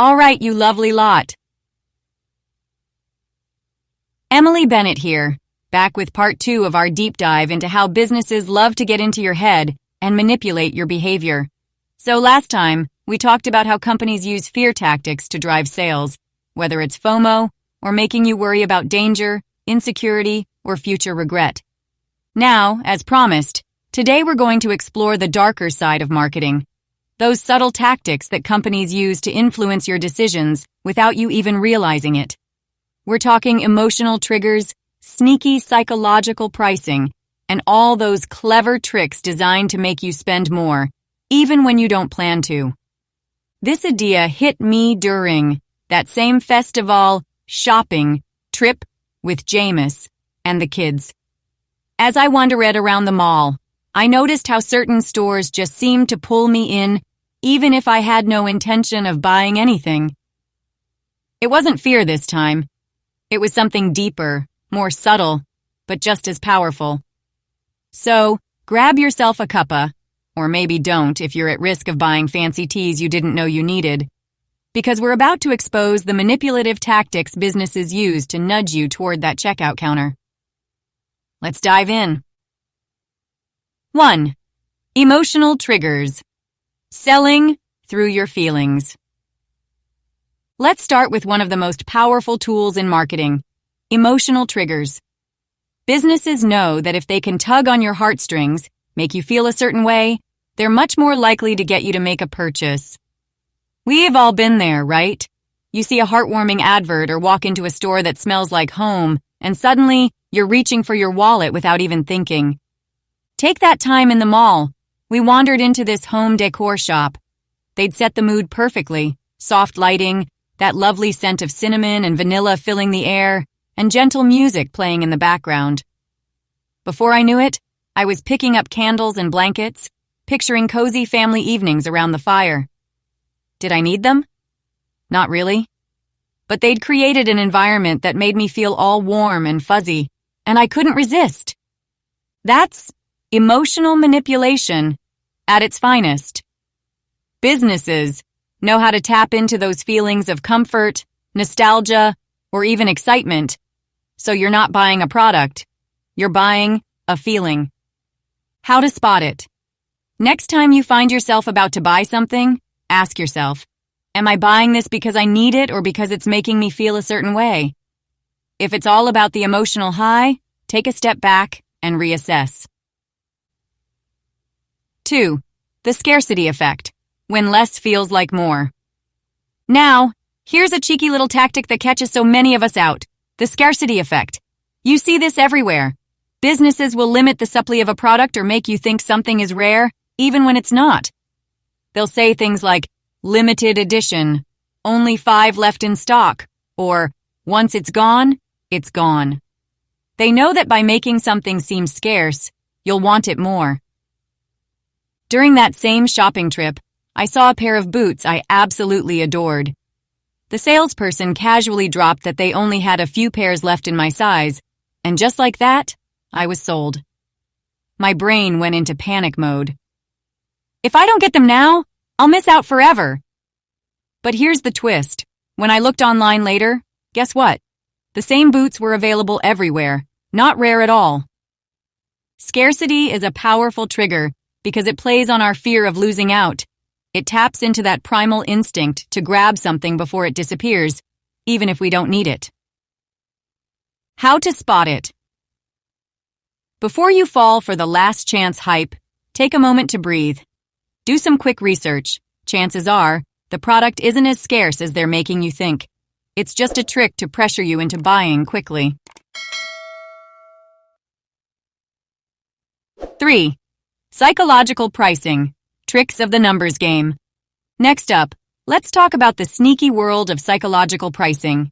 All right, you lovely lot. Emily Bennett here, back with part 2 of our deep dive into how businesses love to get into your head and manipulate your behavior. So last time, we talked about how companies use fear tactics to drive sales, whether it's FOMO or making you worry about danger, insecurity, or future regret. Now, as promised, today we're going to explore the darker side of marketing, those subtle tactics that companies use to influence your decisions without you even realizing it. We're talking emotional triggers, sneaky psychological pricing, and all those clever tricks designed to make you spend more, even when you don't plan to. This idea hit me during that same festival shopping trip with Jameis and the kids. As I wandered around the mall, I noticed how certain stores just seemed to pull me in, even if I had no intention of buying anything. It wasn't fear this time. It was something deeper, more subtle, but just as powerful. So, grab yourself a cuppa, or maybe don't if you're at risk of buying fancy teas you didn't know you needed, because we're about to expose the manipulative tactics businesses use to nudge you toward that checkout counter. Let's dive in. 1. Emotional triggers. Selling through your feelings. Let's start with one of the most powerful tools in marketing, emotional triggers. Businesses know that if they can tug on your heartstrings, make you feel a certain way, they're much more likely to get you to make a purchase. We've all been there, right? You see a heartwarming advert or walk into a store that smells like home, and suddenly you're reaching for your wallet without even thinking. Take that time in the mall. We wandered into this home decor shop. They'd set the mood perfectly, soft lighting, that lovely scent of cinnamon and vanilla filling the air, and gentle music playing in the background. Before I knew it, I was picking up candles and blankets, picturing cozy family evenings around the fire. Did I need them? Not really. But they'd created an environment that made me feel all warm and fuzzy, and I couldn't resist. That's emotional manipulation at its finest. Businesses know how to tap into those feelings of comfort, nostalgia, or even excitement. So you're not buying a product, you're buying a feeling. How to spot it. Next time you find yourself about to buy something, ask yourself, am I buying this because I need it or because it's making me feel a certain way? If it's all about the emotional high, take a step back and reassess. 2. The scarcity effect, when less feels like more. Now, here's a cheeky little tactic that catches so many of us out, the scarcity effect. You see this everywhere. Businesses will limit the supply of a product or make you think something is rare, even when it's not. They'll say things like, limited edition, only 5 left in stock, or once it's gone, it's gone. They know that by making something seem scarce, you'll want it more. During that same shopping trip, I saw a pair of boots I absolutely adored. The salesperson casually dropped that they only had a few pairs left in my size, and just like that, I was sold. My brain went into panic mode. If I don't get them now, I'll miss out forever. But here's the twist. When I looked online later, guess what? The same boots were available everywhere, not rare at all. Scarcity is a powerful trigger because it plays on our fear of losing out. It taps into that primal instinct to grab something before it disappears, even if we don't need it. How to spot it. Before you fall for the last chance hype, take a moment to breathe. Do some quick research. Chances are, the product isn't as scarce as they're making you think. It's just a trick to pressure you into buying quickly. 3. Psychological pricing. Tricks of the numbers game. Next up, let's talk about the sneaky world of psychological pricing.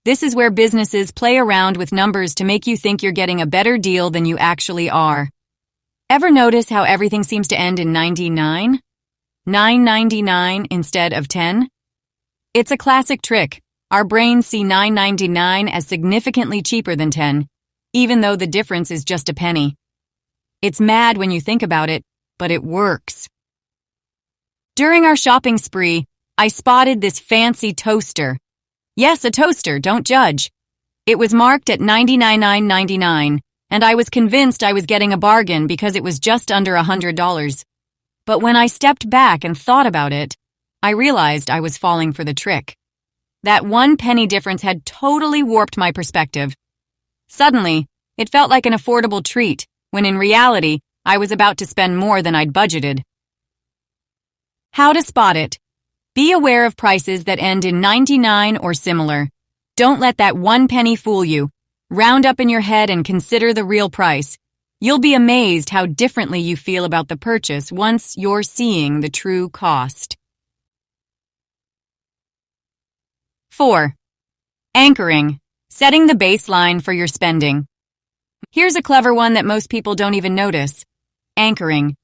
This is where businesses play around with numbers to make you think you're getting a better deal than you actually are. Ever notice how everything seems to end in 99? $9.99 instead of 10? It's a classic trick. Our brains see $9.99 as significantly cheaper than 10, even though the difference is just a penny. It's mad when you think about it, but it works. During our shopping spree, I spotted this fancy toaster. Yes, a toaster, don't judge. It was marked at $99.99, and I was convinced I was getting a bargain because it was just under $100. But when I stepped back and thought about it, I realized I was falling for the trick. That 1 penny difference had totally warped my perspective. Suddenly, it felt like an affordable treat, when in reality, I was about to spend more than I'd budgeted. How to spot it. Be aware of prices that end in 99 or similar. Don't let that 1 penny fool you. Round up in your head and consider the real price. You'll be amazed how differently you feel about the purchase once you're seeing the true cost. 4. Anchoring. Setting the baseline for your spending. Here's a clever one that most people don't even notice. Anchoring.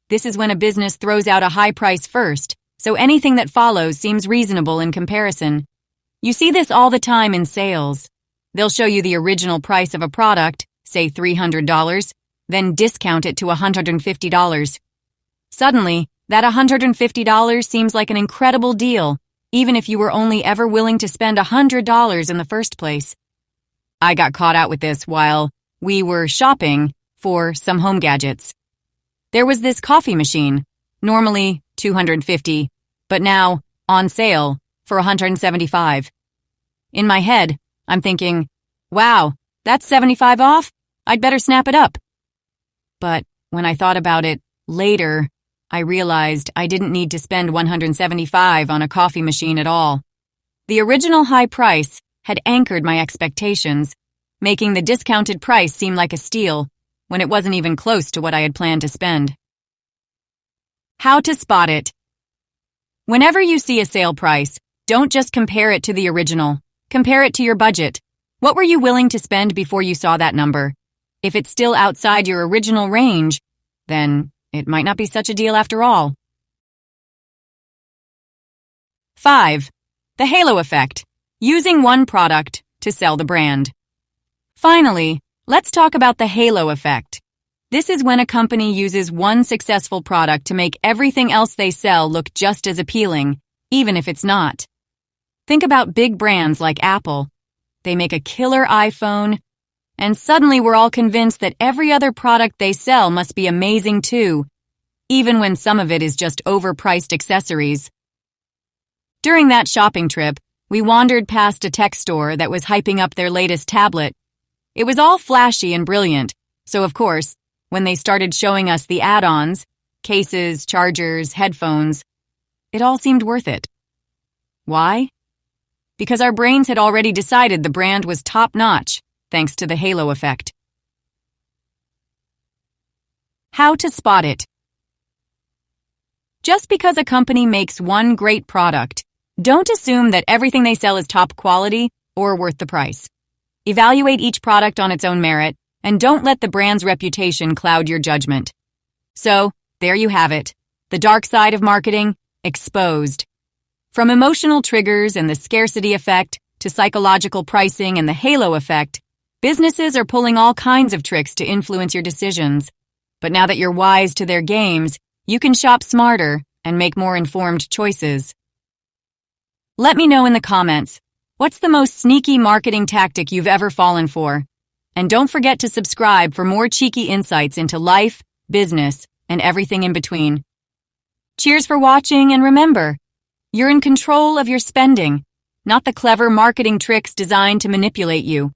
This is when a business throws out a high price first, so anything that follows seems reasonable in comparison. You see this all the time in sales. They'll show you the original price of a product, say $300, then discount it to $150. Suddenly, that $150 seems like an incredible deal, even if you were only ever willing to spend $100 in the first place. I got caught out with this while we were shopping for some home gadgets. There was this coffee machine, normally $250, but now on sale for $175. In my head, I'm thinking, wow, that's $75 off? I'd better snap it up. But when I thought about it later, I realized I didn't need to spend $175 on a coffee machine at all. The original high price had anchored my expectations, making the discounted price seem like a steal when it wasn't even close to what I had planned to spend. How to spot it. Whenever you see a sale price, don't just compare it to the original. Compare it to your budget. What were you willing to spend before you saw that number? If it's still outside your original range, then it might not be such a deal after all. 5. The halo effect. Using one product to sell the brand. Finally, let's talk about the halo effect. This is when a company uses one successful product to make everything else they sell look just as appealing, even if it's not. Think about big brands like Apple. They make a killer iPhone, and suddenly we're all convinced that every other product they sell must be amazing too, even when some of it is just overpriced accessories. During that shopping trip, we wandered past a tech store that was hyping up their latest tablet. It was all flashy and brilliant, so of course, when they started showing us the add-ons, cases, chargers, headphones, it all seemed worth it. Why? Because our brains had already decided the brand was top-notch, thanks to the halo effect. How to spot it. Just because a company makes one great product, don't assume that everything they sell is top quality or worth the price. Evaluate each product on its own merit, and don't let the brand's reputation cloud your judgment. So, there you have it. The dark side of marketing, exposed. From emotional triggers and the scarcity effect to psychological pricing and the halo effect, businesses are pulling all kinds of tricks to influence your decisions. But now that you're wise to their games, you can shop smarter and make more informed choices. Let me know in the comments, what's the most sneaky marketing tactic you've ever fallen for? And don't forget to subscribe for more cheeky insights into life, business, and everything in between. Cheers for watching, and remember, you're in control of your spending, not the clever marketing tricks designed to manipulate you.